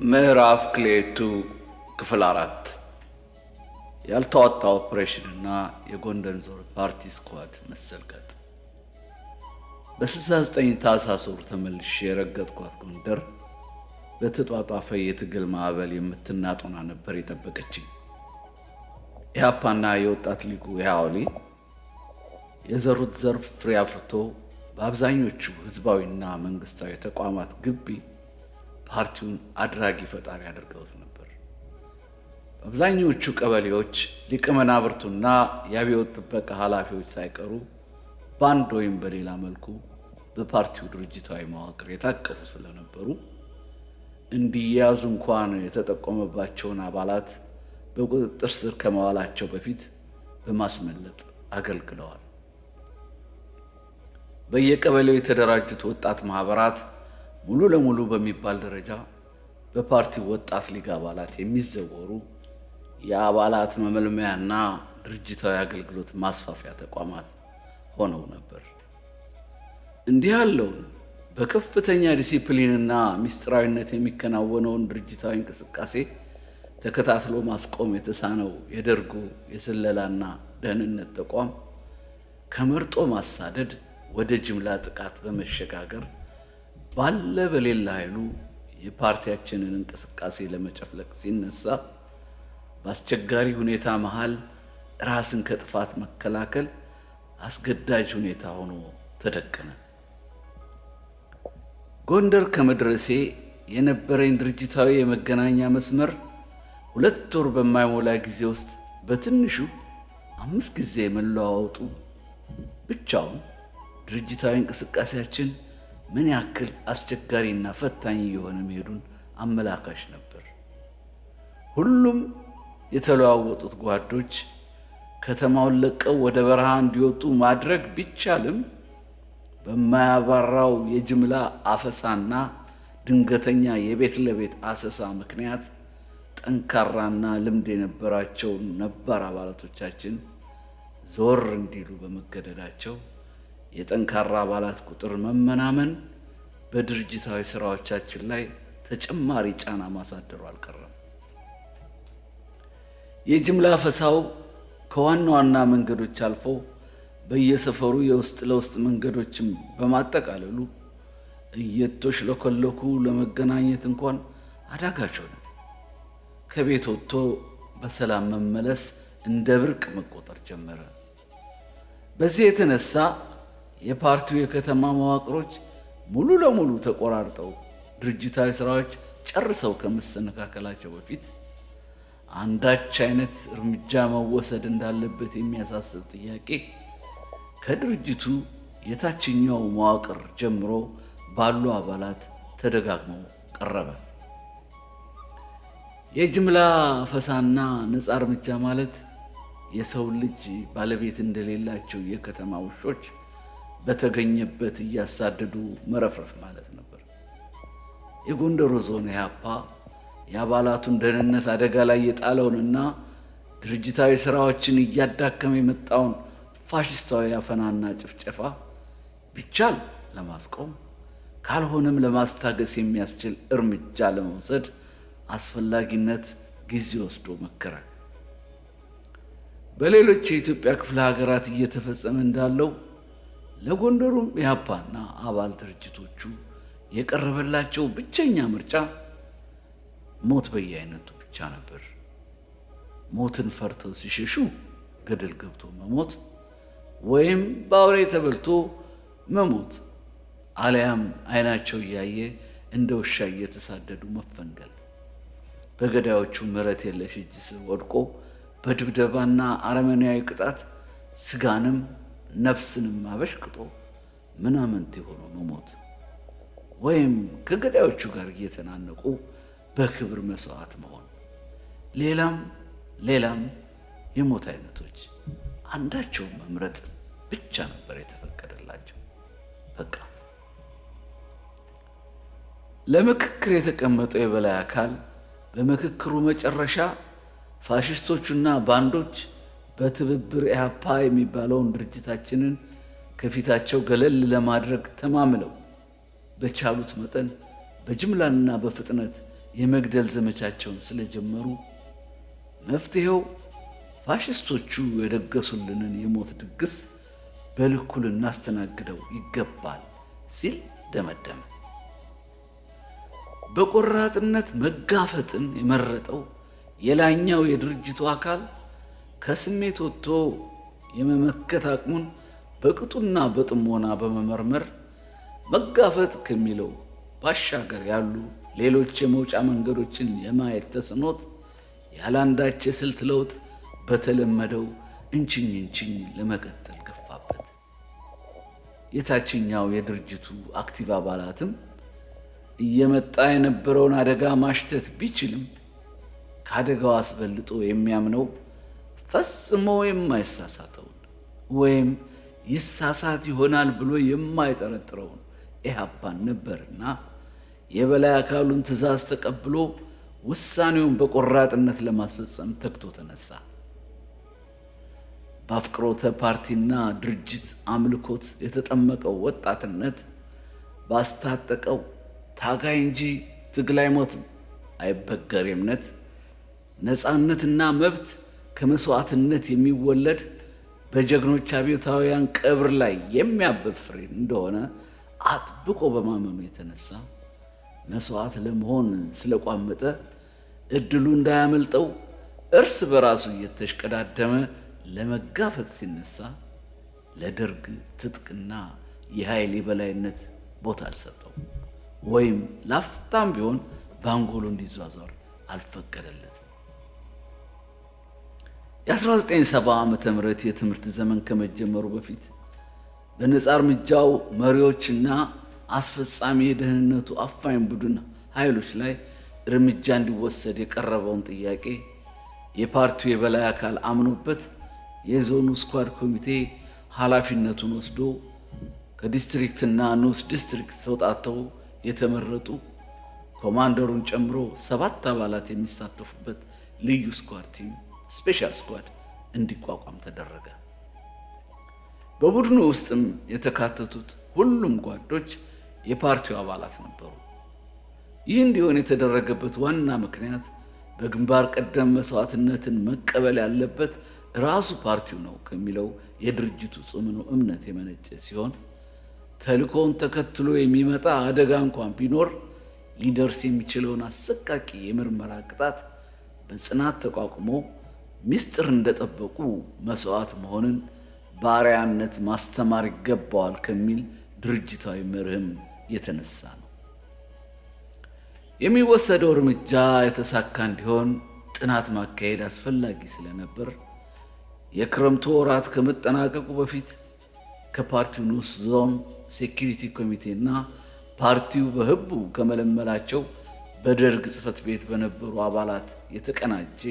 ምዕራፍ ክሌቱ ክፍል 4 ያልተዋጣ ኦፕሬሽን እና የጎንደር ዞን ፓርቲ ስኳድ መሰልቀጥ። በ69 ታኅሳስ ወር ተመልሼ የረገጥኳት ጎንደር በተጧጧፈ የትግል ማዕበል የምትናጦና ነበር የጠበቀችኝ። ኢህአፓና የወጣት ሊጉ ኢህአወሊ የዘሩት ዘር ፍሬ አፍርቶ በአብዛኞቹ ህዝባዊና መንግስታዊ ተቋማት ግቢ ፓርቲውን አድራጊ ፈጣሪ አድርገውት ነበር። በአብዛኞቹ ቀበሌዎች ሊቀ መናብርቱና የአብዮት ጥበቃ ኃላፊዎች ሳይቀሩ በአንድ ወይም በሌላ መልኩ በፓርቲው ድርጅታዊ መዋቅር የታቀፉ ስለነበሩ እንዲያዙ እንኳን የተጠቆመባቸውን አባላት በቁጥጥር ስር ከመዋላቸው በፊት በማስመለጥ አገልግለዋል። በየቀበሌው የተደራጁት ወጣት ማህበራት ሙሉ ለሙሉ በሚባል ደረጃ በፓርቲው ወጣት ሊግ አባላት የሚዘወሩ የአባላት መመልመያና ድርጅታዊ አገልግሎት ማስፋፊያ ተቋማት ሆነው ነበር። እንዲህ ያለውን በከፍተኛ ዲሲፕሊንና ምስጢራዊነት የሚከናወነውን ድርጅታዊ እንቅስቃሴ ተከታትሎ ማስቆም የተሳነው የደርጉ የስለላና ደህንነት ተቋም ከመርጦ ማሳደድ ወደ ጅምላ ጥቃት በመሸጋገር ባለ በሌላ ኃይሉ የፓርቲያችንን እንቅስቃሴ ለመጨፍለቅ ሲነሳ በአስቸጋሪ ሁኔታ መሃል ራስን ከጥፋት መከላከል አስገዳጅ ሁኔታ ሆኖ ተደቀነ። ጎንደር ከመድረሴ የነበረኝ ድርጅታዊ የመገናኛ መስመር 2 ወር በማይሞላ ጊዜ ውስጥ በትንሹ 5 ጊዜ መለዋወጡ ብቻውን ድርጅታዊ እንቅስቃሴያችን ምን ያክል አስቸጋሪና ፈታኝ የሆነ መሄዱን አመላካሽ ነበር። ሁሉም የተለዋወጡት ጓዶች ከተማውን ለቀው ወደ በረሃ እንዲወጡ ማድረግ ቢቻልም በማያባራው የጅምላ አፈሳና ድንገተኛ የቤት ለቤት አሰሳ ምክንያት ጠንካራና ልምድ የነበራቸው ነባር አባላቶቻችን ዞር እንዲሉ በመገደዳቸው የጠንካራ አባላት ቁጥር መመናመን በድርጅታዊ ስራዎቻችን ላይ ተጨማሪ ጫና ማሳደሩ አልቀረም። የጅምላ ፈሳው ከዋና ዋና መንገዶች አልፎ በየሰፈሩ የውስጥ ለውስጥ መንገዶችን በማጠቃለሉ እየተሽለኮለኩ ለመገናኘት እንኳን አዳጋች ሆነ። ከቤት ወጥቶ በሰላም መመለስ እንደ ብርቅ መቆጠር ጀመረ። በዚህ የተነሳ የፓርቲው የከተማ መዋቅሮች ሙሉ ለሙሉ ተቆራርጠው ድርጅታዊ ስራዎች ጨርሰው ከመሰነካከላቸው በፊት አንዳች አይነት እርምጃ መወሰድ እንዳለበት የሚያሳስብ ጥያቄ ከድርጅቱ የታችኛው መዋቅር ጀምሮ ባሉ አባላት ተደጋግሞ ቀረበ። የጅምላ ፈሳና ነፃ እርምጃ ማለት የሰው ልጅ ባለቤት እንደሌላቸው የከተማ ውሾች በተገኘበት እያሳደዱ መረፍረፍ ማለት ነበር። የጎንደር ዞን ኢህአፓ የአባላቱን ደህንነት አደጋ ላይ የጣለውንና ድርጅታዊ ስራዎችን እያዳከመ የመጣውን ፋሽስታዊ አፈናና ጭፍጨፋ ቢቻል ለማስቆም ካልሆነም ለማስታገስ የሚያስችል እርምጃ ለመውሰድ አስፈላጊነት ጊዜ ወስዶ መከረ። በሌሎች የኢትዮጵያ ክፍለ ሀገራት እየተፈጸመ እንዳለው ለጎንደሩም ኢህአፓና አባል ድርጅቶቹ የቀረበላቸው ብቸኛ ምርጫ ሞት በየአይነቱ ብቻ ነበር። ሞትን ፈርተው ሲሸሹ ገደል ገብቶ መሞት ወይም በአውሬ ተበልቶ መሞት አለያም አይናቸው እያየ እንደ ውሻ እየተሳደዱ መፈንገል፣ በገዳዮቹ ምሕረት የለሽ እጅ ስር ወድቆ በድብደባና አረመኔያዊ ቅጣት ስጋንም ነፍስንም አበሽቅጦ ምናምንት ሆኖ መሞት ወይም ከገዳዮቹ ጋር እየተናነቁ በክብር መስዋዕት መሆን፣ ሌላም የሞት አይነቶች አንዳቸውን መምረጥ ብቻ ነበር የተፈቀደላቸው። በቃ ለምክክር የተቀመጠው የበላይ አካል በምክክሩ መጨረሻ ፋሽስቶቹና ባንዶች በትብብር ኢህአፓ የሚባለውን ድርጅታችንን ከፊታቸው ገለል ለማድረግ ተማምለው በቻሉት መጠን በጅምላና በፍጥነት የመግደል ዘመቻቸውን ስለጀመሩ መፍትሄው ፋሽስቶቹ የደገሱልንን የሞት ድግስ በልኩ ልናስተናግደው ይገባል ሲል ደመደመ። በቆራጥነት መጋፈጥን የመረጠው የላይኛው የድርጅቱ አካል ከስሜት ወጥቶ የመመከት አቅሙን በቅጡና በጥሞና በመመርመር መጋፈጥ ከሚለው ባሻገር ያሉ ሌሎች የመውጫ መንገዶችን የማየት ተስኖት ያላንዳች የስልት ለውጥ በተለመደው እንችኝ ለመቀጠል ገፋበት። የታችኛው የድርጅቱ አክቲቭ አባላትም እየመጣ የነበረውን አደጋ ማሽተት ቢችልም ከአደጋው አስበልጦ የሚያምነው ፈጽሞ የማይሳሳተውን ወይም ይሳሳት ይሆናል ብሎ የማይጠረጥረውን ኢህአፓን ነበርና የበላይ አካሉን ትዕዛዝ ተቀብሎ ውሳኔውን በቆራጥነት ለማስፈጸም ተግቶ ተነሳ። በአፍቅሮተ ፓርቲና ድርጅት አምልኮት የተጠመቀው ወጣትነት ባስታጠቀው ታጋይ እንጂ ትግል አይሞትም አይበገር እምነት ነፃነትና መብት ከመስዋዕትነት የሚወለድ በጀግኖች አብዮታውያን ቀብር ላይ የሚያብብ ፍሬ እንደሆነ አጥብቆ በማመኑ የተነሳ መስዋዕት ለመሆን ስለቋመጠ እድሉ እንዳያመልጠው እርስ በራሱ እየተሽቀዳደመ ለመጋፈጥ ሲነሳ ለደርግ ትጥቅና የኃይል የበላይነት ቦታ አልሰጠው ወይም ላፍታም ቢሆን ባንጎሉ እንዲዟዟር አልፈቀደለትም። የ1970 ዓመተ ምህረት የትምህርት ዘመን ከመጀመሩ በፊት በነፃ እርምጃው መሪዎችና አስፈጻሚ የደህንነቱ አፋኝ ቡድን ኃይሎች ላይ እርምጃ እንዲወሰድ የቀረበውን ጥያቄ የፓርቲው የበላይ አካል አምኖበት የዞኑ ስኳድ ኮሚቴ ኃላፊነቱን ወስዶ ከዲስትሪክትና ንዑስ ዲስትሪክት ተውጣጥተው የተመረጡ ኮማንደሩን ጨምሮ 7 አባላት የሚሳተፉበት ልዩ ስኳድ ቲም ስፔሻል ስኳድ እንዲቋቋም ተደረገ። በቡድኑ ውስጥም የተካተቱት ሁሉም ጓዶች የፓርቲው አባላት ነበሩ። ይህ እንዲሆን የተደረገበት ዋና ምክንያት በግንባር ቀደም መስዋዕትነትን መቀበል ያለበት ራሱ ፓርቲው ነው ከሚለው የድርጅቱ ጽኑ እምነት የመነጨ ሲሆን ተልእኮውን ተከትሎ የሚመጣ አደጋ እንኳን ቢኖር ሊደርስ የሚችለውን አሰቃቂ የምርመራ ቅጣት በጽናት ተቋቁሞ ሚስጥር እንደጠበቁ መስዋዕት መሆንን በአርአያነት ማስተማር ይገባዋል ከሚል ድርጅታዊ መርህም የተነሳ ነው። የሚወሰደው እርምጃ የተሳካ እንዲሆን ጥናት ማካሄድ አስፈላጊ ስለነበር የክረምቱ ወራት ከመጠናቀቁ በፊት ከፓርቲው ንዑስ ዞን ሴኩሪቲ ኮሚቴና ፓርቲው በህቡ ከመለመላቸው በደርግ ጽሕፈት ቤት በነበሩ አባላት የተቀናጀ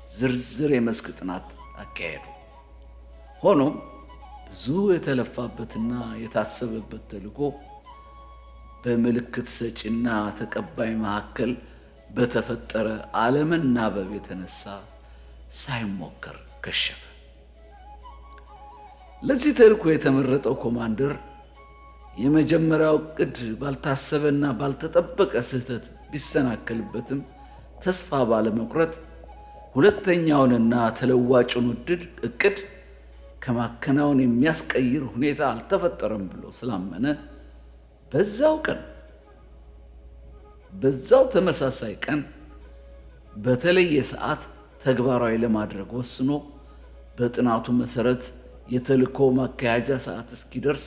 ዝርዝር የመስክ ጥናት አካሄዱ። ሆኖም ብዙ የተለፋበትና የታሰበበት ተልዕኮ በምልክት ሰጪና ተቀባይ መካከል በተፈጠረ አለመናበብ የተነሳ ሳይሞከር ከሸፈ። ለዚህ ተልዕኮ የተመረጠው ኮማንደር የመጀመሪያው ዕቅድ ባልታሰበና ባልተጠበቀ ስህተት ቢሰናከልበትም ተስፋ ባለመቁረጥ ሁለተኛውንና ተለዋጩን ዕቅድ ከማከናወን የሚያስቀይር ሁኔታ አልተፈጠረም ብሎ ስላመነ በዛው ተመሳሳይ ቀን በተለየ ሰዓት ተግባራዊ ለማድረግ ወስኖ በጥናቱ መሰረት የተልዕኮ ማካሄጃ ሰዓት እስኪደርስ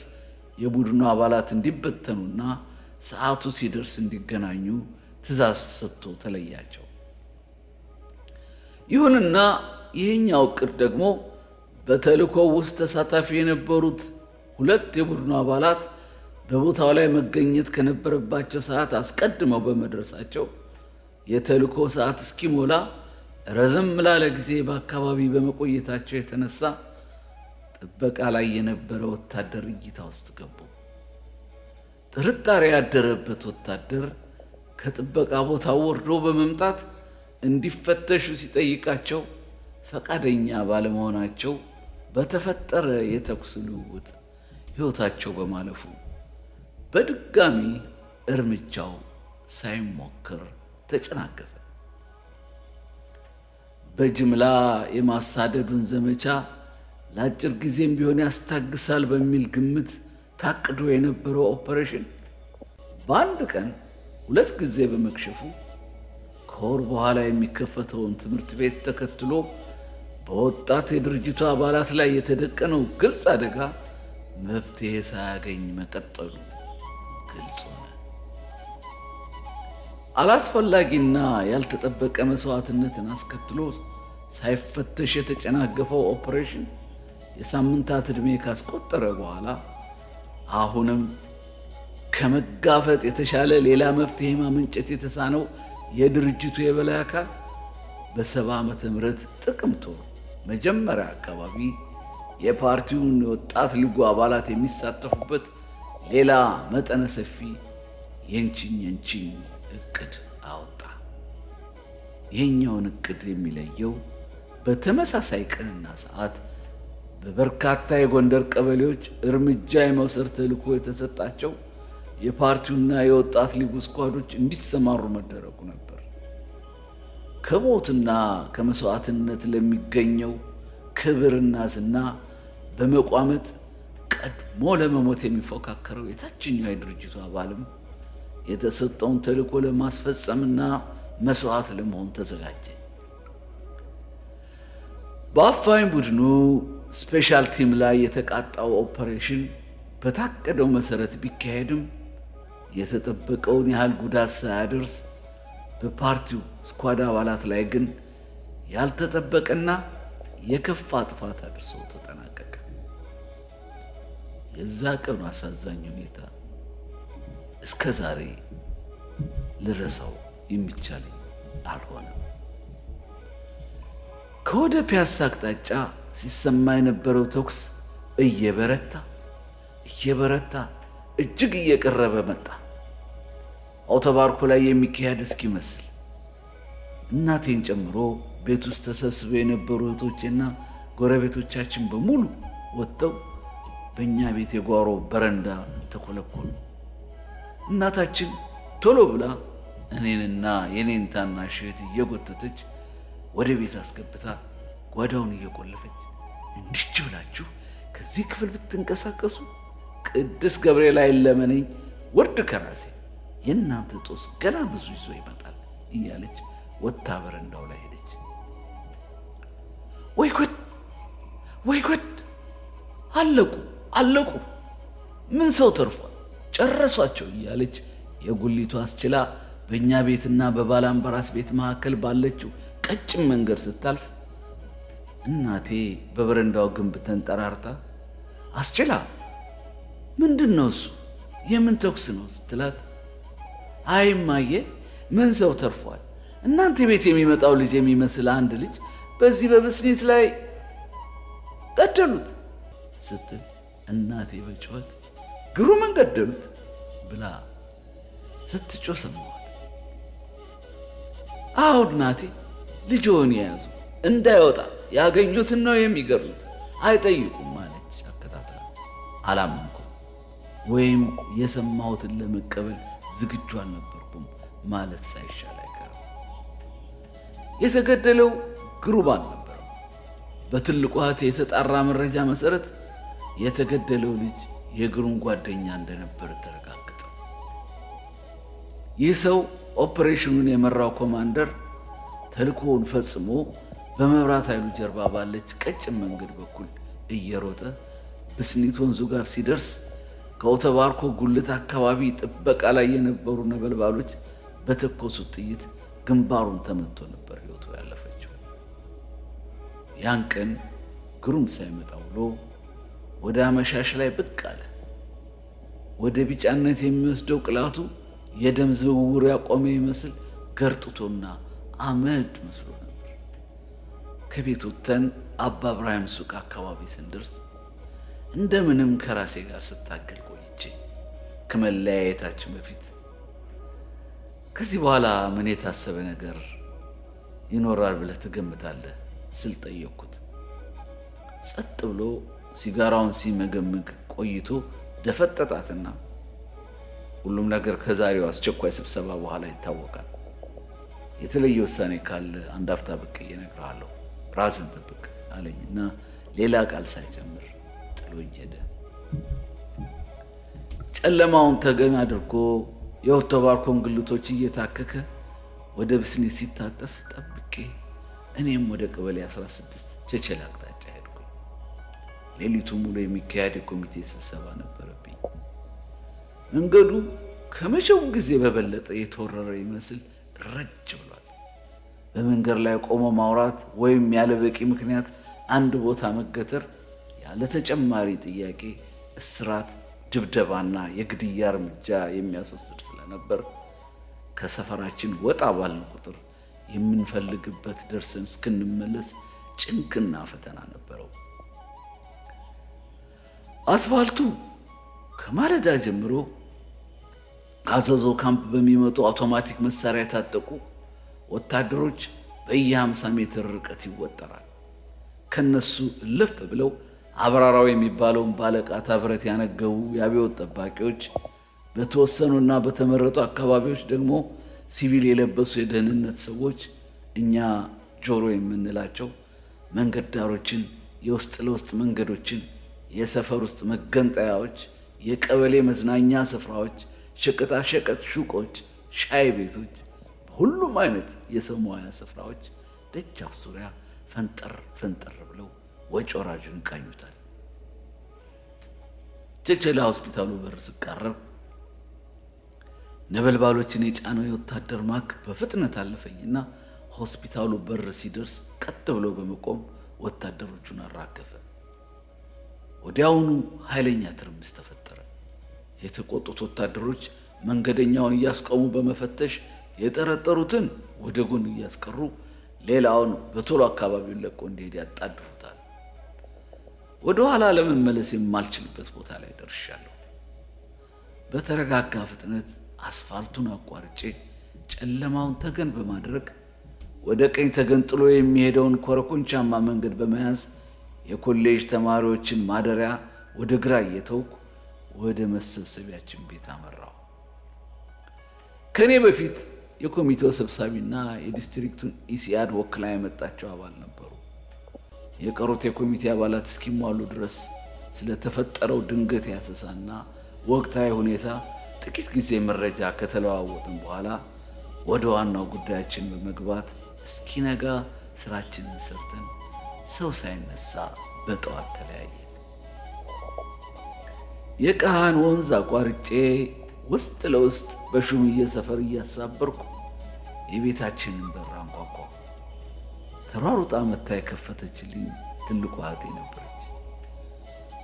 የቡድኑ አባላት እንዲበተኑና ሰዓቱ ሲደርስ እንዲገናኙ ትዕዛዝ ተሰጥቶ ተለያቸው። ይሁንና ይህኛው ዕቅድ ደግሞ በተልዕኮው ውስጥ ተሳታፊ የነበሩት 2 የቡድኑ አባላት በቦታው ላይ መገኘት ከነበረባቸው ሰዓት አስቀድመው በመድረሳቸው የተልዕኮ ሰዓት እስኪሞላ ረዘም ላለ ጊዜ በአካባቢ በመቆየታቸው የተነሳ ጥበቃ ላይ የነበረ ወታደር እይታ ውስጥ ገቡ። ጥርጣሬ ያደረበት ወታደር ከጥበቃ ቦታው ወርዶ በመምጣት እንዲፈተሹ ሲጠይቃቸው ፈቃደኛ ባለመሆናቸው በተፈጠረ የተኩስ ልውውጥ ሕይወታቸው በማለፉ በድጋሚ እርምጃው ሳይሞከር ተጨናገፈ። በጅምላ የማሳደዱን ዘመቻ ለአጭር ጊዜም ቢሆን ያስታግሳል በሚል ግምት ታቅዶ የነበረው ኦፐሬሽን በአንድ ቀን 2 ጊዜ በመክሸፉ ከወር በኋላ የሚከፈተውን ትምህርት ቤት ተከትሎ በወጣት የድርጅቱ አባላት ላይ የተደቀነው ግልጽ አደጋ መፍትሄ ሳያገኝ መቀጠሉ ግልጽ ሆነ። አላስፈላጊና ያልተጠበቀ መስዋዕትነትን አስከትሎ ሳይፈተሽ የተጨናገፈው ኦፐሬሽን የሳምንታት ዕድሜ ካስቆጠረ በኋላ አሁንም ከመጋፈጥ የተሻለ ሌላ መፍትሄ ማመንጨት የተሳነው የድርጅቱ የበላይ አካል በ70 ዓመተ ምህረት ጥቅምት ወር መጀመሪያ አካባቢ የፓርቲውን የወጣት ሊጉ አባላት የሚሳተፉበት ሌላ መጠነ ሰፊ የንቺኝ እቅድ አወጣ። ይህኛውን እቅድ የሚለየው በተመሳሳይ ቀንና ሰዓት በበርካታ የጎንደር ቀበሌዎች እርምጃ የመውሰድ ተልዕኮ የተሰጣቸው የፓርቲውና የወጣት ሊጉ ስኳዶች እንዲሰማሩ መደረጉ ነበር። ከሞትና ከመስዋዕትነት ለሚገኘው ክብርና ዝና በመቋመጥ ቀድሞ ለመሞት የሚፎካከረው የታችኛው የድርጅቱ አባልም የተሰጠውን ተልዕኮ ለማስፈጸምና መስዋዕት ለመሆን ተዘጋጀ። በአፋኝ ቡድኑ ስፔሻል ቲም ላይ የተቃጣው ኦፐሬሽን በታቀደው መሰረት ቢካሄድም የተጠበቀውን ያህል ጉዳት ሳያደርስ በፓርቲው ስኳድ አባላት ላይ ግን ያልተጠበቀና የከፋ ጥፋት አድርሶ ተጠናቀቀ። የዛ ቀኑ አሳዛኝ ሁኔታ እስከ ዛሬ ልረሳው የሚቻል አልሆነም። ከወደ ፒያሳ አቅጣጫ ሲሰማ የነበረው ተኩስ እየበረታ እጅግ እየቀረበ መጣ። አውቶባርኩ ላይ የሚካሄድ እስኪመስል እናቴን ጨምሮ ቤት ውስጥ ተሰብስበው የነበሩ እህቶቼና ጎረቤቶቻችን በሙሉ ወጥተው በእኛ ቤት የጓሮ በረንዳ ተኮለኮሉ። እናታችን ቶሎ ብላ እኔንና የኔን ታናሽ እህት እየጎተተች ወደ ቤት አስገብታ ጓዳውን እየቆለፈች እንዲች ብላችሁ ከዚህ ክፍል ብትንቀሳቀሱ ቅዱስ ገብርኤል አይለመነኝ ወርድ ከራሴ የእናንተ ጦስ ገና ብዙ ይዞ ይመጣል እያለች ወጥታ በረንዳው ላይ ሄደች። ወይ ጉድ! አለቁ! ምን ሰው ተርፏል? ጨረሷቸው እያለች የጉሊቱ አስችላ በእኛ ቤትና በባላምበራስ ቤት መካከል ባለችው ቀጭን መንገድ ስታልፍ እናቴ በበረንዳው ግንብ ተንጠራርታ አስችላ ምንድን ነው እሱ? የምን ተኩስ ነው ስትላት፣ አይ እማዬ ምን ሰው ተርፏል? እናንተ ቤት የሚመጣው ልጅ የሚመስል አንድ ልጅ በዚህ በብስኒት ላይ ገደሉት ስትል እናቴ በጩኸት ግሩምን ገደሉት ብላ ስትጮህ ሰማሁት። አሁን እናቴ ልጅዎን የያዙ እንዳይወጣ ያገኙትን ነው የሚገርሉት፣ አይጠይቁም ማለች አከታትላ። አላመንኩም ወይም የሰማሁትን ለመቀበል ዝግጁ አልነበርኩም ማለት ሳይሻል አይቀርም። የተገደለው ግሩም አልነበረም። በትልቁ እህቴ የተጣራ መረጃ መሰረት የተገደለው ልጅ የግሩም ጓደኛ እንደነበር ተረጋገጠ። ይህ ሰው ኦፕሬሽኑን የመራው ኮማንደር ተልእኮውን ፈጽሞ በመብራት ኃይሉ ጀርባ ባለች ቀጭን መንገድ በኩል እየሮጠ ብስኒት ወንዙ ጋር ሲደርስ ከአውቶባርኮ ጉልት አካባቢ ጥበቃ ላይ የነበሩ ነበልባሎች በተኮሱት ጥይት ግንባሩን ተመቶ ነበር ሕይወቱ ያለፈችው። ያን ቀን ግሩም ሳይመጣ ውሎ ወደ አመሻሽ ላይ ብቅ አለ። ወደ ቢጫነት የሚወስደው ቅላቱ የደም ዝውውር ያቆመ ይመስል ገርጥቶና አመድ መስሎ ነበር። ከቤት ወጥተን አባ ብርሃም ሱቅ አካባቢ ስንደርስ እንደምንም ከራሴ ጋር ስታገል ቆይቼ ከመለያየታችን በፊት ከዚህ በኋላ ምን የታሰበ ነገር ይኖራል ብለህ ትገምታለህ ስል ጠየቅኩት። ጸጥ ብሎ ሲጋራውን ሲመገምግ ቆይቶ ደፈጠጣትና ሁሉም ነገር ከዛሬው አስቸኳይ ስብሰባ በኋላ ይታወቃል የተለየ ውሳኔ ካለ አንድ አፍታ ብቅ እነግርሃለሁ፣ ራስን ጠብቅ አለኝና ሌላ ቃል ሳይጨምር ጥሎኝ ሄደ። ጨለማውን ተገን አድርጎ የኦቶባርኮን ግልቶች እየታከከ ወደ ብስኒ ሲታጠፍ ጠብቄ እኔም ወደ ቀበሌ 16 ቸቸል አቅጣጫ ሄድኩኝ። ሌሊቱ ሙሉ የሚካሄድ የኮሚቴ ስብሰባ ነበረብኝ። መንገዱ ከመቼው ጊዜ በበለጠ የተወረረ ይመስል ረጅ ብሏል። በመንገድ ላይ ቆሞ ማውራት ወይም ያለ በቂ ምክንያት አንድ ቦታ መገተር ያለ ተጨማሪ ጥያቄ እስራት፣ ድብደባና የግድያ እርምጃ የሚያስወስድ ስለነበር ከሰፈራችን ወጣ ባልን ቁጥር የምንፈልግበት ደርሰን እስክንመለስ ጭንቅና ፈተና ነበረው። አስፋልቱ ከማለዳ ጀምሮ ከአዘዞ ካምፕ በሚመጡ አውቶማቲክ መሳሪያ የታጠቁ ወታደሮች በየ50 ሜትር ርቀት ይወጠራል። ከነሱ እልፍ ብለው አብራራው የሚባለውን ባለቃታ ብረት ያነገቡ የአብዮት ጠባቂዎች፣ በተወሰኑና በተመረጡ አካባቢዎች ደግሞ ሲቪል የለበሱ የደህንነት ሰዎች፣ እኛ ጆሮ የምንላቸው መንገድ ዳሮችን፣ የውስጥ ለውስጥ መንገዶችን፣ የሰፈር ውስጥ መገንጠያዎች፣ የቀበሌ መዝናኛ ስፍራዎች፣ ሸቀጣሸቀጥ ሱቆች፣ ሻይ ቤቶች፣ በሁሉም አይነት የሰው መዋያ ስፍራዎች ደጃፍ ዙሪያ ፈንጠር ፈንጠር ብለው ወጪ ወራጁን ይቃኙታል። ቸቸላ ሆስፒታሉ በር ስቃረብ ነበልባሎችን የጫነው የወታደር ማክ በፍጥነት አለፈኝና ሆስፒታሉ በር ሲደርስ ቀጥ ብሎ በመቆም ወታደሮቹን አራገፈ። ወዲያውኑ ኃይለኛ ትርምስ ተፈጠረ። የተቆጡት ወታደሮች መንገደኛውን እያስቆሙ በመፈተሽ የጠረጠሩትን ወደ ጎን እያስቀሩ ሌላውን በቶሎ አካባቢውን ለቆ እንዲሄድ ያጣድፉታል። ወደ ኋላ ለመመለስ የማልችልበት ቦታ ላይ ደርሻለሁ። በተረጋጋ ፍጥነት አስፋልቱን አቋርጬ ጨለማውን ተገን በማድረግ ወደ ቀኝ ተገንጥሎ የሚሄደውን ኮረኮንቻማ መንገድ በመያዝ የኮሌጅ ተማሪዎችን ማደሪያ ወደ ግራ እየተውኩ ወደ መሰብሰቢያችን ቤት አመራሁ። ከኔ በፊት የኮሚቴው ሰብሳቢና የዲስትሪክቱን ኢሲአድ ወክላ የመጣቸው አባል ነበሩ። የቀሩት የኮሚቴ አባላት እስኪሟሉ ድረስ ስለተፈጠረው ድንገት ያሰሳና ወቅታዊ ሁኔታ ጥቂት ጊዜ መረጃ ከተለዋወጥን በኋላ ወደ ዋናው ጉዳያችን በመግባት እስኪነጋ ስራችንን ሰርተን ሰው ሳይነሳ በጠዋት ተለያየን። የቀሃን ወንዝ አቋርጬ ውስጥ ለውስጥ በሹምዬ ሰፈር እያሳበርኩ የቤታችንን በር አንኳኳ። ተሯሩጣ መታ የከፈተችልኝ ትልቁ እህቴ ነበረች።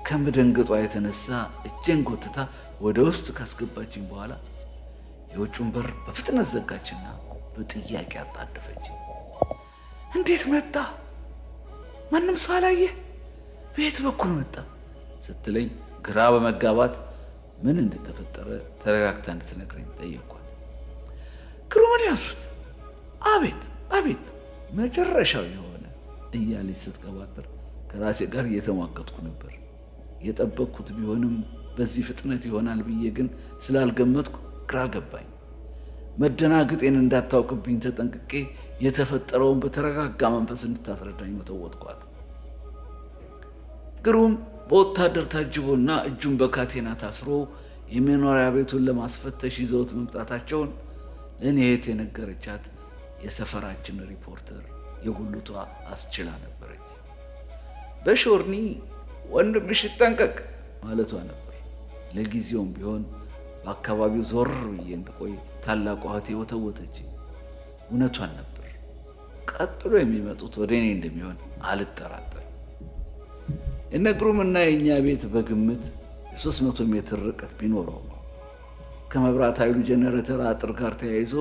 ከመደንገጧ የተነሳ እጄን ጎትታ ወደ ውስጥ ካስገባችኝ በኋላ የውጩን በር በፍጥነት ዘጋችና በጥያቄ አጣደፈችኝ። እንዴት መጣ? ማንም ሰው አላየ? በየት በኩል መጣ? ስትለኝ ግራ በመጋባት ምን እንደተፈጠረ ተረጋግታ እንድትነግረኝ ጠየኳት። ግሩምን ያሱት፣ አቤት አቤት፣ መጨረሻው የሆነ እያለች ስትቀባጥር ከራሴ ጋር እየተሟገጥኩ ነበር። የጠበቅኩት ቢሆንም በዚህ ፍጥነት ይሆናል ብዬ ግን ስላልገመጥኩ ግራ ገባኝ። መደናገጤን እንዳታውቅብኝ ተጠንቅቄ የተፈጠረውን በተረጋጋ መንፈስ እንድታስረዳኝ መተወጥኳት። ግሩም በወታደር ታጅቦና እጁን በካቴና ታስሮ የመኖሪያ ቤቱን ለማስፈተሽ ይዘውት መምጣታቸውን ለእኔ እህት የነገረቻት የሰፈራችን ሪፖርተር የጉልቷ አስችላ ነበረች። በሾርኒ ወንድምሽ ይጠንቀቅ ማለቷ ነበር። ለጊዜውም ቢሆን በአካባቢው ዞር ብዬ እንድቆይ ታላቋ እህቴ ወተወተች። እውነቷን ነበር። ቀጥሎ የሚመጡት ወደ እኔ እንደሚሆን አልጠራጠርም። እነ ግሩምና የእኛ ቤት በግምት የ300 ሜትር ርቀት ቢኖረው ነው። ከመብራት ኃይሉ ጄኔሬተር አጥር ጋር ተያይዞ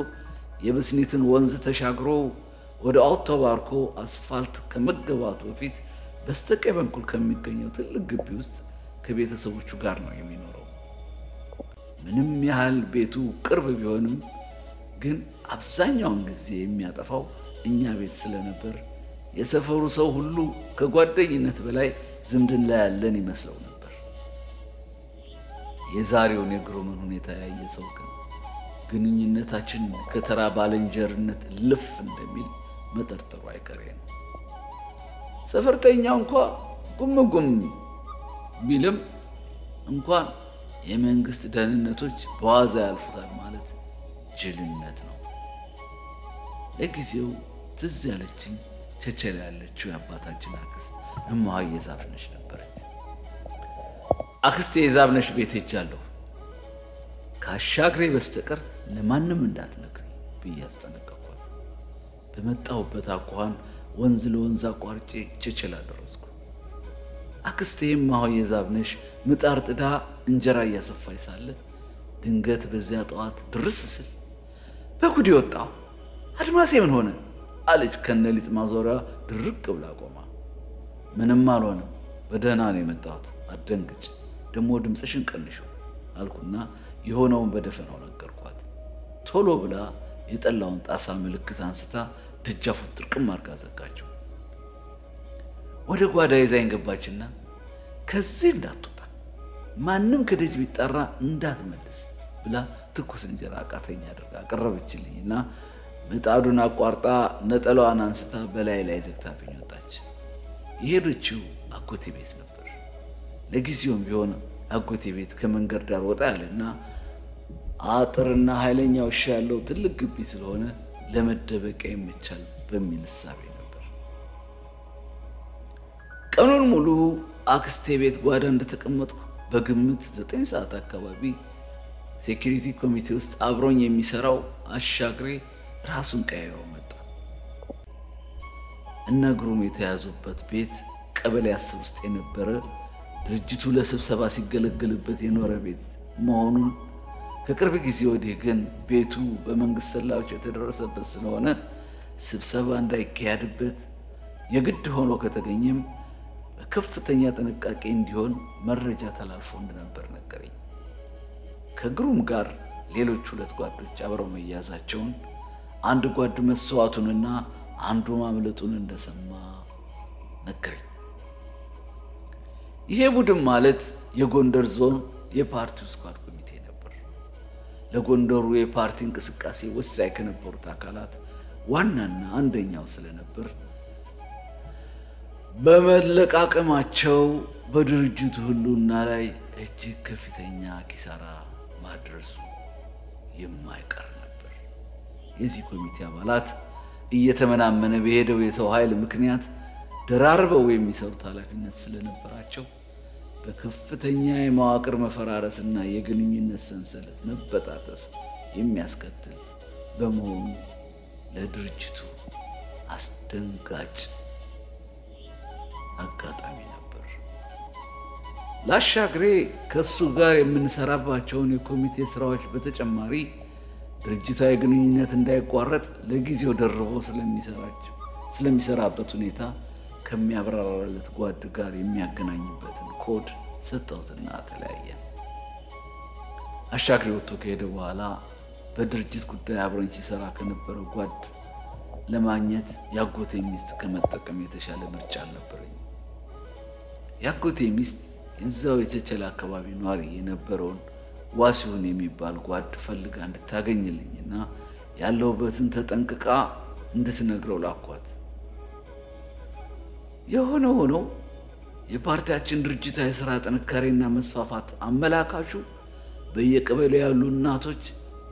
የብስኒትን ወንዝ ተሻግሮ ወደ አውቶባርኮ አስፋልት ከመገባቱ በፊት በስተቀኝ በኩል ከሚገኘው ትልቅ ግቢ ውስጥ ከቤተሰቦቹ ጋር ነው የሚኖረው። ምንም ያህል ቤቱ ቅርብ ቢሆንም ግን አብዛኛውን ጊዜ የሚያጠፋው እኛ ቤት ስለነበር የሰፈሩ ሰው ሁሉ ከጓደኝነት በላይ ዝምድና ያለን ይመስለው ነበር። የዛሬውን የግሩምን ሁኔታ ያየ ሰው ግን ግንኙነታችን ከተራ ባልንጀርነት ልፍ እንደሚል መጠርጠሩ አይቀሬ ነው። ሰፈርተኛው እንኳ ጉም ቢልም እንኳን የመንግስት ደህንነቶች በዋዛ ያልፉታል ማለት ጅልነት ነው። ለጊዜው ትዝ ያለችኝ ቸቸላ ያለችው የአባታችን አክስት እማሆይ የዛብነሽ ነበረች። አክስቴ የዛብነሽ ቤት ሄጃለሁ፣ ከአሻግሬ በስተቀር ለማንም እንዳትነግሪ ብዬ አስጠነቀኳት። በመጣሁበት አኳኋን ወንዝ ለወንዝ አቋርጬ ቸቸላ ደረስኩ። አክስቴ እማሆይ የዛብነሽ ምጣድ ጥዳ እንጀራ እያሰፋች ሳለ ድንገት በዚያ ጠዋት ድርስ ስል በጉድ ወጣሁ፣ አድማሴ ምን ሆነ አለች ከነሊጥ ማዞሪያ ድርቅ ብላ ቆማ። ምንም አልሆነም፣ በደህና ነው የመጣሁት፣ አትደንግጭ፣ ደግሞ ድምፅሽን ቀንሽው አልኩና የሆነውን በደፈናው ነገርኳት። ቶሎ ብላ የጠላውን ጣሳ ምልክት አንስታ ደጃፉን ጥርቅም አድርጋ ዘጋችው። ወደ ጓዳ ይዛኝ ገባችና ከዚህ እንዳትወጣ፣ ማንም ከደጅ ቢጠራ እንዳትመልስ ብላ ትኩስ እንጀራ ቃተኛ አድርጋ አቀረበችልኝና ምጣዱን አቋርጣ ነጠላዋን አንስታ በላይ ላይ ዘግታብኝ ወጣች። የሄደችው አጎቴ ቤት ነበር። ለጊዜውም ቢሆን አጎቴ ቤት ከመንገድ ዳር ወጣ ያለና አጥርና ኃይለኛ ውሻ ያለው ትልቅ ግቢ ስለሆነ ለመደበቂያ ይመቻል በሚል እሳቤ ነበር። ቀኑን ሙሉ አክስቴ ቤት ጓዳ እንደተቀመጥኩ በግምት 9 ሰዓት አካባቢ ሴኩሪቲ ኮሚቴ ውስጥ አብሮኝ የሚሰራው አሻግሬ ራሱን ቀያይሮ መጣ። እነ ግሩም የተያዙበት ቤት ቀበሌ 10 ውስጥ የነበረ ድርጅቱ ለስብሰባ ሲገለገልበት የኖረ ቤት መሆኑን ከቅርብ ጊዜ ወዲህ ግን ቤቱ በመንግስት ሰላዮች የተደረሰበት ስለሆነ ስብሰባ እንዳይካሄድበት የግድ ሆኖ ከተገኘም በከፍተኛ ጥንቃቄ እንዲሆን መረጃ ተላልፎ እንደነበር ነገረኝ። ከግሩም ጋር ሌሎች 2 ጓዶች አብረው መያዛቸውን፣ አንድ ጓድ መስዋዕቱንና አንዱ ማምለጡን እንደሰማ ነገረኝ። ይሄ ቡድን ማለት የጎንደር ዞን የፓርቲው ስኳድ ኮሚቴ ነበር። ለጎንደሩ የፓርቲ እንቅስቃሴ ወሳኝ ከነበሩት አካላት ዋናና አንደኛው ስለነበር በመለቃቀማቸው በድርጅቱ ህልውና ላይ እጅግ ከፍተኛ ኪሳራ ማድረሱ የማይቀር ነበር። የዚህ ኮሚቴ አባላት እየተመናመነ በሄደው የሰው ኃይል ምክንያት ደራርበው የሚሰሩት ኃላፊነት ስለነበራቸው በከፍተኛ የመዋቅር መፈራረስና የግንኙነት ሰንሰለት መበጣጠስ የሚያስከትል በመሆኑ ለድርጅቱ አስደንጋጭ አጋጣሚ ነበር። ለአሻግሬ ከሱ ጋር የምንሰራባቸውን የኮሚቴ ስራዎች በተጨማሪ ድርጅታዊ ግንኙነት እንዳይቋረጥ ለጊዜው ደርበው ስለሚሰራበት ሁኔታ ከሚያብራራለት ጓድ ጋር የሚያገናኝበትን ኮድ ሰጠሁትና ተለያየን። አሻግሬ ወጥቶ ከሄደ በኋላ በድርጅት ጉዳይ አብሮኝ ሲሰራ ከነበረው ጓድ ለማግኘት ያጎቴ ሚስት ከመጠቀም የተሻለ ምርጫ አልነበረኝ። ያጎቴ ሚስት እዛው የቸቸላ አካባቢ ኗሪ የነበረውን ዋሲሁን የሚባል ጓድ ፈልጋ እንድታገኝልኝና ያለውበትን ተጠንቅቃ እንድትነግረው ላኳት። የሆነ ሆኖ የፓርቲያችን ድርጅታዊ ስራ ጥንካሬና መስፋፋት አመላካቹ በየቀበሌው ያሉ እናቶች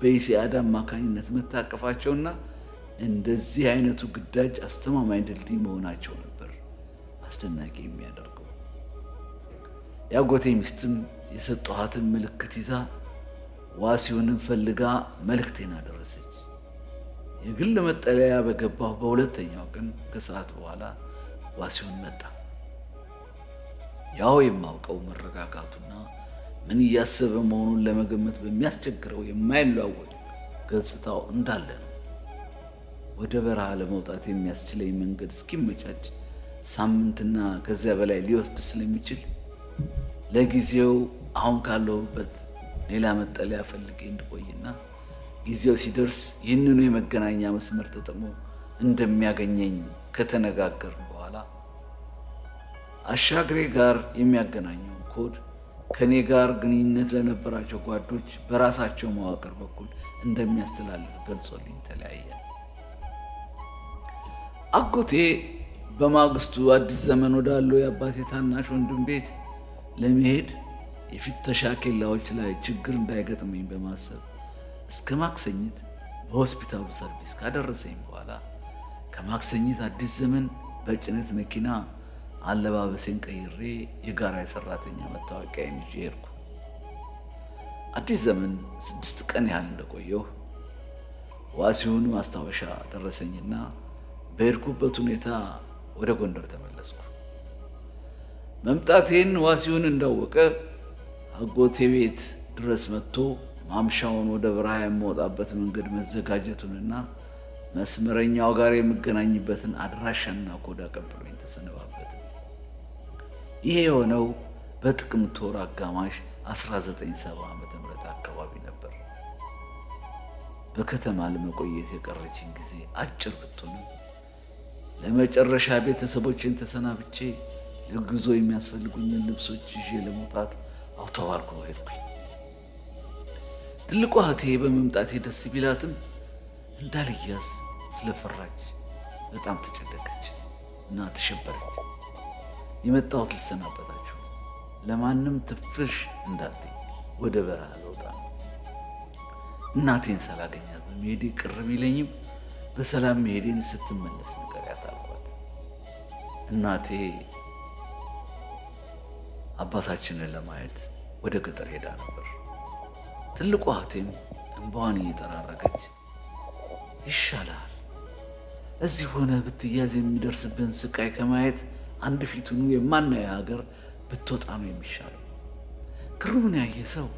በኢሲአድ አማካኝነት መታቀፋቸውና እንደዚህ አይነቱ ግዳጅ አስተማማኝ ድልድይ መሆናቸው ነበር አስደናቂ የሚያደርገው። ያጎቴ ሚስትም የሰጠኋትን ምልክት ይዛ ዋሲሁንን ፈልጋ መልእክቴን አደረሰች። የግል መጠለያ በገባሁ በሁለተኛው ቀን ከሰዓት በኋላ ዋሲሁን መጣ። ያው የማውቀው መረጋጋቱና ምን እያሰበ መሆኑን ለመገመት በሚያስቸግረው የማይለዋወጥ ገጽታው እንዳለ ነው። ወደ በረሃ ለመውጣት የሚያስችለኝ መንገድ እስኪመቻች ሳምንትና ከዚያ በላይ ሊወስድ ስለሚችል ለጊዜው አሁን ካለሁበት ሌላ መጠለያ ፈልጌ እንድቆይና ጊዜው ሲደርስ ይህንኑ የመገናኛ መስመር ተጠቅሞ እንደሚያገኘኝ ከተነጋገርን በኋላ አሻግሬ ጋር የሚያገናኘውን ኮድ ከኔ ጋር ግንኙነት ለነበራቸው ጓዶች በራሳቸው መዋቅር በኩል እንደሚያስተላልፍ ገልጾልኝ ተለያየ። አጎቴ በማግስቱ አዲስ ዘመን ወዳለው የአባቴ ታናሽ ወንድም ቤት ለመሄድ የፍተሻ ኬላዎች ላይ ችግር እንዳይገጥመኝ በማሰብ እስከ ማክሰኝት በሆስፒታሉ ሰርቪስ ካደረሰኝ በኋላ ከማክሰኝት አዲስ ዘመን በጭነት መኪና አለባበሴን ቀይሬ የጋራ የሰራተኛ መታወቂያዬን ይዤ ሄድኩ። አዲስ ዘመን 6 ቀን ያህል እንደቆየሁ ዋሲሁን ማስታወሻ ደረሰኝና በሄድኩበት ሁኔታ ወደ ጎንደር ተመለስኩ። መምጣቴን ዋሲሁን እንዳወቀ አጎቴ ቤት ድረስ መጥቶ ማምሻውን ወደ በረሃ የምወጣበት መንገድ መዘጋጀቱንና መስመረኛው ጋር የምገናኝበትን አድራሻና ኮድ አቀብሎኝ ተሰነባበት። ይሄ የሆነው በጥቅምት ወር አጋማሽ 1970 ዓ.ም አካባቢ ነበር። በከተማ ለመቆየት የቀረችኝ ጊዜ አጭር ብትሆንም ለመጨረሻ ቤተሰቦችን ተሰናብቼ ለጉዞ የሚያስፈልጉኝን ልብሶች ይዤ ለመውጣት አውቶባርኮ ሄድኩኝ። ትልቋ እህቴ በመምጣቴ ደስ ቢላትም እንዳልያዝ ስለፈራች በጣም ተጨነቀች እና ተሸበረች። የመጣሁት ልሰናበታችሁ፣ ለማንም ትፍሽ እንዳትይ ወደ በረሃ ልወጣ ነው። እናቴን ሳላገኛት በመሄዴ ቅር ቢለኝም በሰላም መሄዴን ስትመለስ ንገሪያት አልኳት። እናቴ አባታችንን ለማየት ወደ ገጠር ሄዳ ነበር። ትልቋ እህቴም እንባዋን እየጠራረገች ይሻላል፣ እዚህ ሆነ ብትያዝ የሚደርስብን ስቃይ ከማየት አንድ ፊቱኑ የማናየ ሀገር ብትወጣ ነው የሚሻለው። ግሩምን ያየ ሰው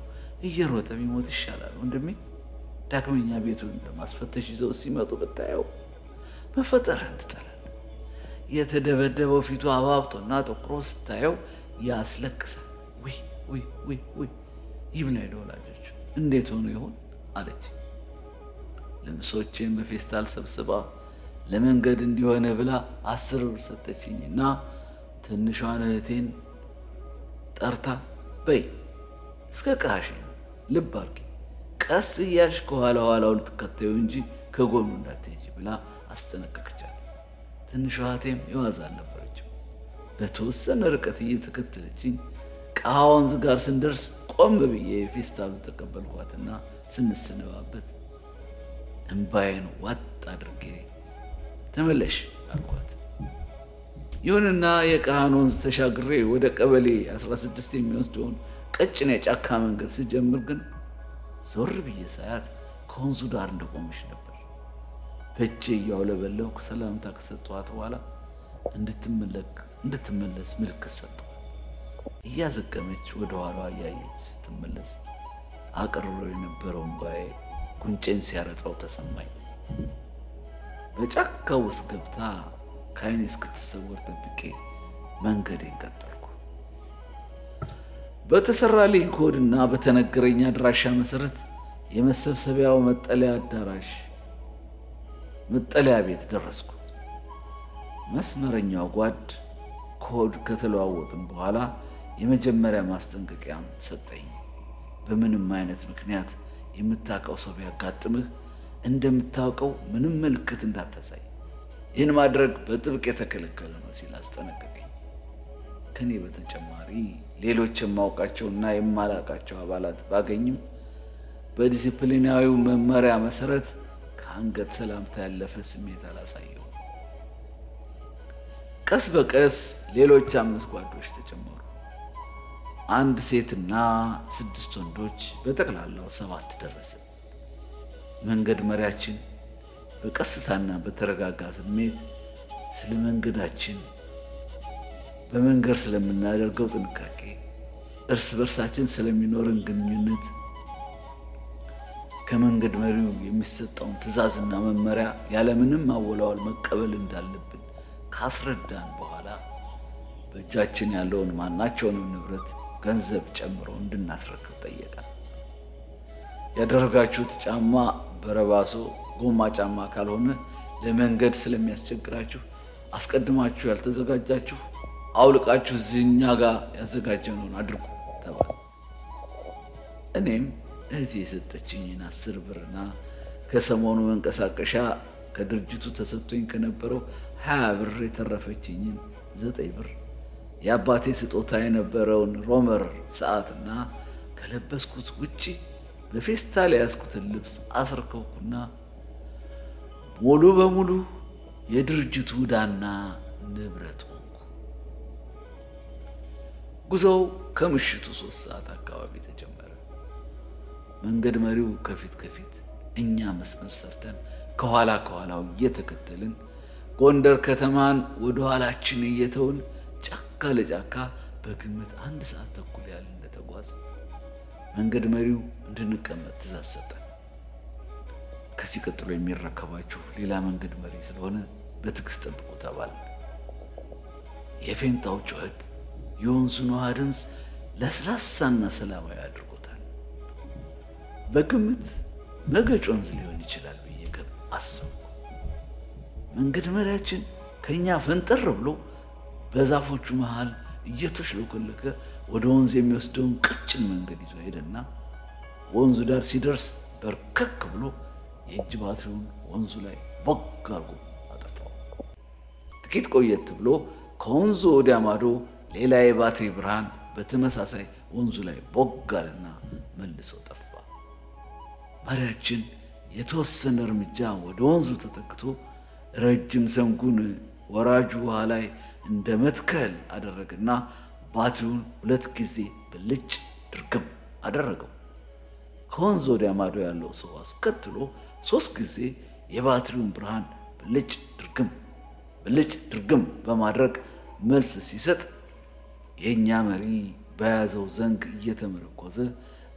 እየሮጠ ቢሞት ይሻላል ወንድሜ። ዳግመኛ ቤቱን ለማስፈተሽ ይዘው ሲመጡ ብታየው መፈጠርህን ትጠላለህ። የተደበደበው ፊቱ አባብጦና ጠቁሮ ስታየው ያስለቅሳል። ውይ ይብላኝ ለወላጆች እንዴት ሆኖ ይሆን አለች። ልብሶቼን በፌስታል ሰብስባ ለመንገድ እንዲሆነ ብላ 10 ብር ሰጠችኝና ትንሿን እህቴን ጠርታ በይ እስከ ቃሽ ልብ አድርጊ፣ ቀስ እያልሽ ከኋላ ኋላው ልትከተዩ እንጂ ከጎኑ እንዳትሄጂ ብላ አስጠነቀቀቻት። ትንሿ እህቴም የዋዛ አልነበረችም። በተወሰነ ርቀት እየተከተለችኝ ቃሃ ወንዝ ጋር ስንደርስ ቆም ብዬ ፌስታሉን ተቀበልኳትና ስንሰነባበት እንባዬን ዋጥ አድርጌ ተመለሽ አልኳት። ይሁንና የቃሃን ወንዝ ተሻግሬ ወደ ቀበሌ 16 የሚወስደውን ቀጭን የጫካ መንገድ ስጀምር ግን ዞር ብዬ ሳያት ከወንዙ ዳር እንደቆመች ነበር። በእጄ እያውለበለብኩ ሰላምታ ከሰጠኋት በኋላ እንድትመለስ ምልክት ሰጠኋት። እያዘገመች ወደ ኋላዋ እያየች ስትመለስ አቅርሮ የነበረው እንባዬ ጉንጬን ሲያረጥረው ተሰማኝ። በጫካው ውስጥ ገብታ ከዓይኔ እስክትሰወር ጠብቄ መንገዴን ቀጠልኩ። በተሰራልኝ ኮድና በተነገረኝ አድራሻ መሰረት የመሰብሰቢያው መጠለያ ቤት ደረስኩ። መስመረኛው ጓድ ኮድ ከተለዋወጥን በኋላ የመጀመሪያ ማስጠንቀቂያም ሰጠኝ። በምንም አይነት ምክንያት የምታውቀው ሰው ቢያጋጥምህ እንደምታውቀው ምንም ምልክት እንዳታሳይ፣ ይህን ማድረግ በጥብቅ የተከለከለ ነው ሲል አስጠነቀቀኝ። ከኔ በተጨማሪ ሌሎች የማውቃቸውና የማላውቃቸው አባላት ባገኝም በዲሲፕሊናዊው መመሪያ መሰረት ከአንገት ሰላምታ ያለፈ ስሜት አላሳየው። ቀስ በቀስ ሌሎች 5 ጓዶች ተጨመሩ። 1 ሴትና 6 ወንዶች፣ በጠቅላላው 7 ደረሰ። መንገድ መሪያችን በቀስታና በተረጋጋ ስሜት ስለ መንገዳችን፣ በመንገድ ስለምናደርገው ጥንቃቄ፣ እርስ በርሳችን ስለሚኖርን ግንኙነት፣ ከመንገድ መሪው የሚሰጠውን ትዕዛዝና መመሪያ ያለምንም ማወላወል መቀበል እንዳለብን ካስረዳን በኋላ በእጃችን ያለውን ማናቸውንም ንብረት ገንዘብ ጨምሮ እንድናስረክብ ጠየቀን። ያደረጋችሁት ጫማ በረባሶ ጎማ ጫማ ካልሆነ ለመንገድ ስለሚያስቸግራችሁ አስቀድማችሁ ያልተዘጋጃችሁ አውልቃችሁ እኛ ጋር ያዘጋጀነውን አድርጉ ተባለ። እኔም እህቴ የሰጠችኝን 10 ብርና ከሰሞኑ መንቀሳቀሻ ከድርጅቱ ተሰጥቶኝ ከነበረው 20 ብር የተረፈችኝን 9 ብር የአባቴ ስጦታ የነበረውን ሮመር ሰዓትና ከለበስኩት ውጪ በፌስታል ያዝኩትን ልብስ አስረከብኩና ሙሉ በሙሉ የድርጅቱ ዕዳና ንብረት ሆንኩ። ጉዞው ከምሽቱ 3 ሰዓት አካባቢ ተጀመረ። መንገድ መሪው ከፊት ከፊት፣ እኛ መስመር ሰርተን ከኋላው እየተከተልን ጎንደር ከተማን ወደ ኋላችን እየተውን ጫካ ለጫካ በግምት 1 ሰዓት ተኩል ያህል እንደተጓዘ መንገድ መሪው እንድንቀመጥ ትእዛዝ ሰጠን። ከዚህ ቀጥሎ የሚረከባችሁ ሌላ መንገድ መሪ ስለሆነ በትዕግስት ጠብቁ ተባልን። የፌንጣው ጩኸት የወንዙን ውሃ ድምፅ ለስላሳና ሰላማዊ አድርጎታል። በግምት መገጭ ወንዝ ሊሆን ይችላል ብዬ አሰብኩ። መንገድ መሪያችን ከኛ ፈንጠር ብሎ በዛፎቹ መሃል እየተሽለኮለከ ወደ ወንዝ የሚወስደውን ቀጭን መንገድ ይዞ ሄደና ወንዙ ዳር ሲደርስ በርከክ ብሎ የእጅ ባትሪውን ወንዙ ላይ ቦግ አርጎ አጠፋው። ጥቂት ቆየት ብሎ ከወንዙ ወዲያ ማዶ ሌላ የባትሪ ብርሃን በተመሳሳይ ወንዙ ላይ ቦግ አለና መልሶ ጠፋ። መሪያችን የተወሰነ እርምጃ ወደ ወንዙ ተጠግቶ ረጅም ዘንጉን ወራጁ ውሃ ላይ እንደ መትከል አደረገና ባትሪውን 2 ጊዜ ብልጭ ድርግም አደረገው። ከወንዝ ወዲያ ማዶ ያለው ሰው አስከትሎ 3 ጊዜ የባትሪውን ብርሃን ብልጭ ድርግም በማድረግ መልስ ሲሰጥ የእኛ መሪ በያዘው ዘንግ እየተመረኮዘ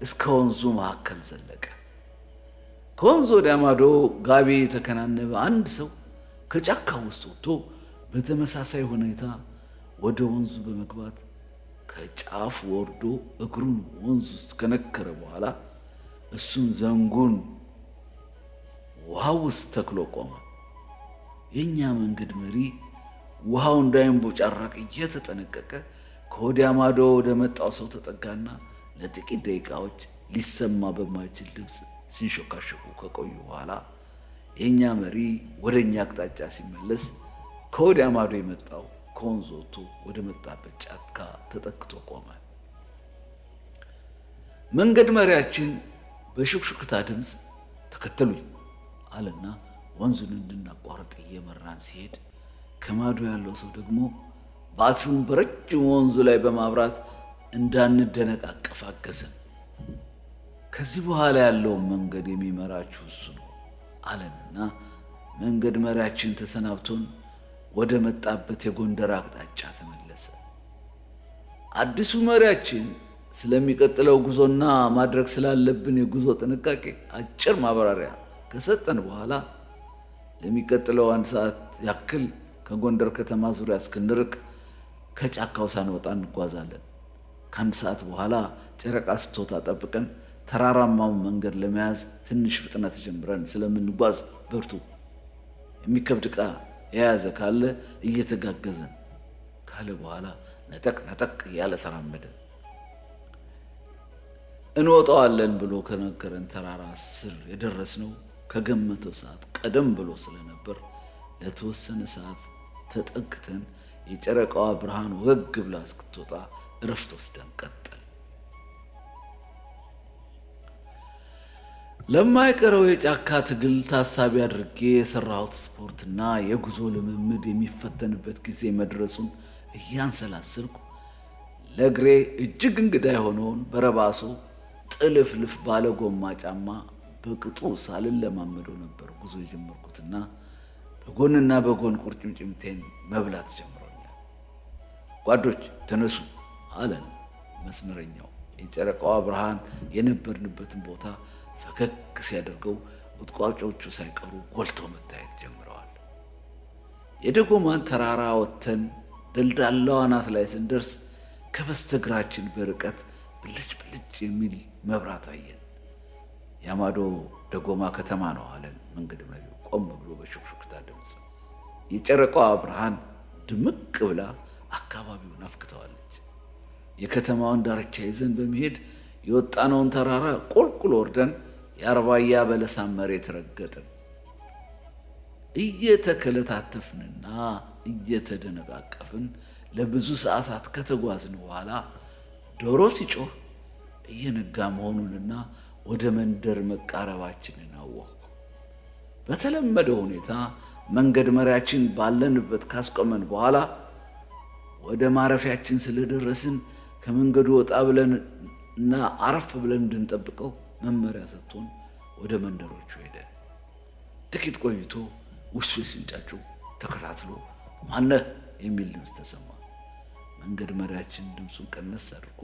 እስከ ወንዙ መካከል ዘለቀ። ከወንዝ ወዲያ ማዶ ጋቢ የተከናነበ አንድ ሰው ከጫካው ውስጥ ወጥቶ በተመሳሳይ ሁኔታ ወደ ወንዙ በመግባት ከጫፍ ወርዶ እግሩን ወንዝ ውስጥ ከነከረ በኋላ እሱም ዘንጉን ውሃው ውስጥ ተክሎ ቆመ። የእኛ መንገድ መሪ ውሃው እንዳይንቦጫረቅ እየተጠነቀቀ ከወዲያ ማዶ ወደ መጣው ሰው ተጠጋና ለጥቂት ደቂቃዎች ሊሰማ በማይችል ድምፅ ሲንሾካሾኩ ከቆዩ በኋላ የእኛ መሪ ወደ እኛ አቅጣጫ ሲመለስ ከወዲያ ማዶ የመጣው ከወንዝ ወጥቶ ወደ መጣበት ጫካ ተጠግቶ ቆመ። መንገድ መሪያችን በሹክሹክታ ድምፅ ተከተሉኝ አለና ወንዙን እንድናቋርጥ እየመራን ሲሄድ ከማዶ ያለው ሰው ደግሞ ባትሪውን በረጅም ወንዙ ላይ በማብራት እንዳንደነቃቀፍ አገዘን። ከዚህ በኋላ ያለውን መንገድ የሚመራችሁ እሱ ነው አለንና መንገድ መሪያችን ተሰናብቶን ወደ መጣበት የጎንደር አቅጣጫ ተመለሰ። አዲሱ መሪያችን ስለሚቀጥለው ጉዞና ማድረግ ስላለብን የጉዞ ጥንቃቄ አጭር ማብራሪያ ከሰጠን በኋላ ለሚቀጥለው 1 ሰዓት ያክል ከጎንደር ከተማ ዙሪያ እስክንርቅ ከጫካው ሳንወጣ እንጓዛለን። ከ1 ሰዓት በኋላ ጨረቃ ስትወጣ ጠብቀን ተራራማውን መንገድ ለመያዝ ትንሽ ፍጥነት ጀምረን ስለምንጓዝ በርቱ፣ የሚከብድ ዕቃ የያዘ ካለ እየተጋገዘን ካለ በኋላ ነጠቅ እያለ ተራመደ። እንወጣዋለን ብሎ ከነገረን ተራራ ስር የደረስነው ከገመተው ሰዓት ቀደም ብሎ ስለነበር ለተወሰነ ሰዓት ተጠግተን የጨረቃዋ ብርሃን ወግ ብላ እስክትወጣ እረፍት ወስደን ቀጠል። ለማይቀረው የጫካ ትግል ታሳቢ አድርጌ የሰራሁት ስፖርትና የጉዞ ልምምድ የሚፈተንበት ጊዜ መድረሱን እያንሰላሰልኩ ለእግሬ እጅግ እንግዳ የሆነውን በረባሶ ጥልፍልፍ ባለ ጎማ ጫማ በቅጡ ሳልለማመደው ነበር ጉዞ የጀመርኩትና በጎንና በጎን ቁርጭምጭምቴን መብላት ጀምሮኛል። ጓዶች ተነሱ አለን መስመረኛው። የጨረቃዋ ብርሃን የነበርንበትን ቦታ ፈገግ ሲያደርገው ቁጥቋጦዎቹ ሳይቀሩ ጎልተው መታየት ጀምረዋል። የደጎማን ተራራ ወጥተን ደልዳላው አናት ላይ ስንደርስ ከበስተግራችን በርቀት ብልጭ የሚል መብራት አየን። ያማዶ ደጎማ ከተማ ነው አለን መንገድ መሪው ቆም ብሎ በሹክሹክታ ድምፅ። የጨረቃዋ ብርሃን ድምቅ ብላ አካባቢውን አፍክተዋለች። የከተማውን ዳርቻ ይዘን በመሄድ የወጣነውን ተራራ ቁልቁል ወርደን የአርባያ በለሳን መሬት ረገጥን። እየተከለታተፍንና እየተደነቃቀፍን ለብዙ ሰዓታት ከተጓዝን በኋላ ዶሮ ሲጮህ እየነጋ መሆኑንና ወደ መንደር መቃረባችንን አወቅኩ። በተለመደው ሁኔታ መንገድ መሪያችን ባለንበት ካስቆመን በኋላ ወደ ማረፊያችን ስለደረስን ከመንገዱ ወጣ ብለን እና አረፍ ብለን እንድንጠብቀው መመሪያ ሰጥቶን ወደ መንደሮቹ ሄደ። ጥቂት ቆይቶ ውሾች ሲንጫጩ ተከታትሎ ማነህ የሚል ድምፅ ተሰማ። መንገድ መሪያችን ድምፁን ቀነስ አድርጎ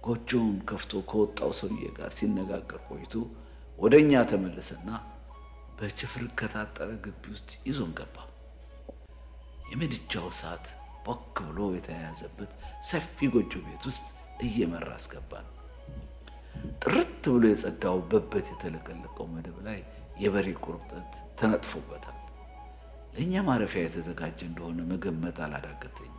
ጎጆውን ከፍቶ ከወጣው ሰውዬ ጋር ሲነጋገር ቆይቶ ወደኛ ተመለሰና በችፍርግ ከታጠረ ግቢ ውስጥ ይዞን ገባ። የምድጃው እሳት ቦክ ብሎ የተያያዘበት ሰፊ ጎጆ ቤት ውስጥ እየመራ አስገባን። ጥርት ብሎ የጸዳው በበት የተለቀለቀው መደብ ላይ የበሬ ቁርጠት ተነጥፎበታል። ለእኛ ማረፊያ የተዘጋጀ እንደሆነ መገመት አላዳገተኝም።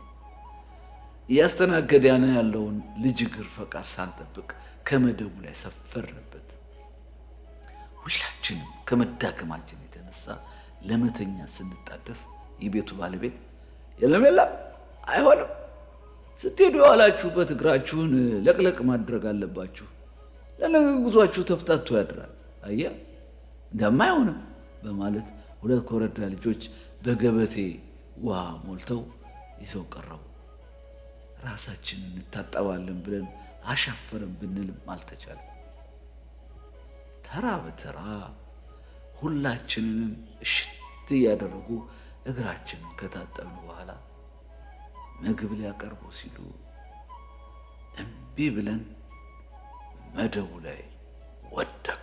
እያስተናገደን ያለውን ልጅ እግር ፈቃድ ሳንጠብቅ ከመደቡ ላይ ሰፈርንበት። ሁላችንም ከመዳከማችን የተነሳ ለመተኛ ስንጣደፍ የቤቱ ባለቤት የለም አይሆንም፣ ስትሄዱ የዋላችሁበት እግራችሁን ለቅለቅ ማድረግ አለባችሁ፣ ለነገ ጉዟችሁ ተፍታቶ ያድራል፣ አየህ እንደማይሆንም በማለት ሁለት ኮረዳ ልጆች በገበቴ ውሃ ሞልተው ይዘው ቀረቡ። ራሳችንን እንታጠባለን ብለን አሻፈረን ብንልም አልተቻለም። ተራ በተራ ሁላችንንም እሽት እያደረጉ እግራችንን ከታጠብን በኋላ ምግብ ሊያቀርቡ ሲሉ እምቢ ብለን መደቡ ላይ ወደቅ።